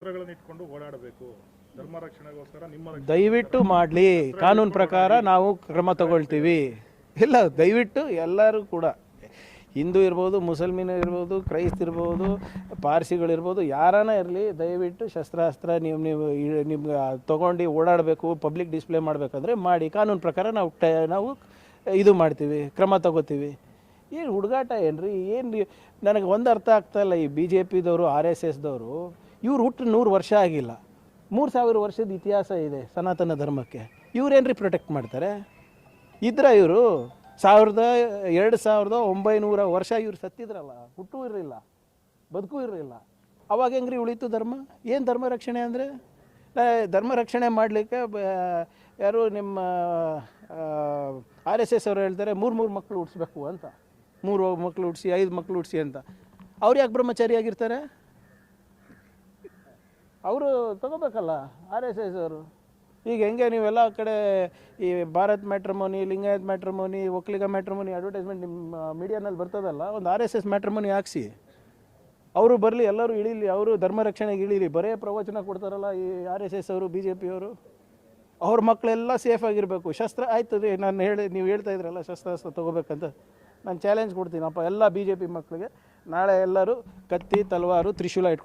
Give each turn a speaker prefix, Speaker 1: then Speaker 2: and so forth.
Speaker 1: ಶಸ್ತ್ರಗಳನ್ನು ಇಟ್ಕೊಂಡು ಓಡಾಡಬೇಕು ಧರ್ಮ ರಕ್ಷಣೆಗೋಸ್ಕರ ನಿಮ್ಮ
Speaker 2: ದಯವಿಟ್ಟು ಮಾಡಲಿ, ಕಾನೂನು ಪ್ರಕಾರ ನಾವು ಕ್ರಮ ತಗೊಳ್ತೀವಿ. ಇಲ್ಲ, ದಯವಿಟ್ಟು ಎಲ್ಲರೂ ಕೂಡ, ಹಿಂದೂ ಇರ್ಬೋದು, ಮುಸಲ್ಮಾನ ಇರ್ಬೋದು, ಕ್ರೈಸ್ತ ಇರ್ಬೋದು, ಪಾರ್ಸಿಗಳಿರ್ಬೋದು, ಯಾರನ್ನ ಇರಲಿ, ದಯವಿಟ್ಟು ಶಸ್ತ್ರಾಸ್ತ್ರ ನಿಮ್ಗೆ ತೊಗೊಂಡು ಓಡಾಡಬೇಕು, ಪಬ್ಲಿಕ್ ಡಿಸ್ಪ್ಲೇ ಮಾಡಬೇಕಂದ್ರೆ ಮಾಡಿ. ಕಾನೂನು ಪ್ರಕಾರ ನಾವು ಇದು ಮಾಡ್ತೀವಿ, ಕ್ರಮ ತಗೋತೀವಿ. ಏನು ಹುಡುಗಾಟ ಏನ್ರಿ? ಏನು ನನಗೆ ಒಂದು ಅರ್ಥ ಆಗ್ತಾಯಿಲ್ಲ. ಈ ಬಿ ಜೆ ಪಿದವರು, RSSದವರು, ಇವ್ರು ಹುಟ್ಟು 100 ವರ್ಷ ಆಗಿಲ್ಲ, 3000 ವರ್ಷದ ಇತಿಹಾಸ ಇದೆ ಸನಾತನ ಧರ್ಮಕ್ಕೆ. ಇವ್ರೇನ್ರಿ ಪ್ರೊಟೆಕ್ಟ್ ಮಾಡ್ತಾರೆ? ಇವರು 2900 ವರ್ಷ ಇವ್ರು ಸತ್ತಿದ್ರಲ್ಲ, ಹುಟ್ಟೂ ಇರಲಿಲ್ಲ, ಬದುಕೂ ಇರಲಿಲ್ಲ. ಅವಾಗ ಹೆಂಗ್ರಿ ಉಳಿತು ಧರ್ಮ? ಏನು ಧರ್ಮ ರಕ್ಷಣೆ ಅಂದರೆ? ಧರ್ಮ ರಕ್ಷಣೆ ಮಾಡಲಿಕ್ಕೆ ಯಾರು ನಿಮ್ಮ RSS ಅವರು ಹೇಳ್ತಾರೆ 3 ಮಕ್ಕಳು ಹುಟ್ಟಿಸ್ಬೇಕು ಅಂತ, 3 ಮಕ್ಕಳು ಹುಟ್ಟಿಸಿ 5 ಮಕ್ಕಳು ಹುಟ್ಟಿಸಿ ಅಂತ. ಅವ್ರು ಯಾಕೆ ಬ್ರಹ್ಮಚಾರಿಯಾಗಿರ್ತಾರೆ? ಅವರು ತಗೋಬೇಕಲ್ಲ RSS ಅವರು. ಈಗ ಹೆಂಗೆ ನೀವೆಲ್ಲ ಕಡೆ ಈ Bharat matrimony, Lingayat matrimony, Vokkaliga matrimony advertisement ನಿಮ್ಮ ಮೀಡಿಯಾನಲ್ಲಿ ಬರ್ತದಲ್ಲ, ಒಂದು RSS ಮ್ಯಾಟ್ರಿಮೋನಿ ಹಾಕ್ಸಿ, ಅವರು ಬರಲಿ, ಎಲ್ಲರೂ ಇಳೀಲಿ, ಅವರು ಧರ್ಮ ರಕ್ಷಣೆಗೆ ಇಳೀಲಿ. ಬರೇ ಪ್ರವಚನ ಕೊಡ್ತಾರಲ್ಲ ಈ RSS ಅವರು, BJP ಅವರು. ಅವ್ರ ಮಕ್ಕಳೆಲ್ಲ ಸೇಫಾಗಿರಬೇಕು. ಶಸ್ತ್ರ ಆಯ್ತು ರೀ, ನೀವು ಹೇಳ್ತಾ ಇದ್ರಲ್ಲ ಶಸ್ತ್ರಾಸ್ತ್ರ ತೊಗೋಬೇಕಂತ, ನಾನು ಚಾಲೆಂಜ್ ಕೊಡ್ತೀನಪ್ಪ ಎಲ್ಲ BJP ಮಕ್ಕಳಿಗೆ. ನಾಳೆ ಎಲ್ಲರೂ ಕತ್ತಿ, ತಲವಾರು, ತ್ರಿಶೂಲ ಇಟ್ಕೊಂಡು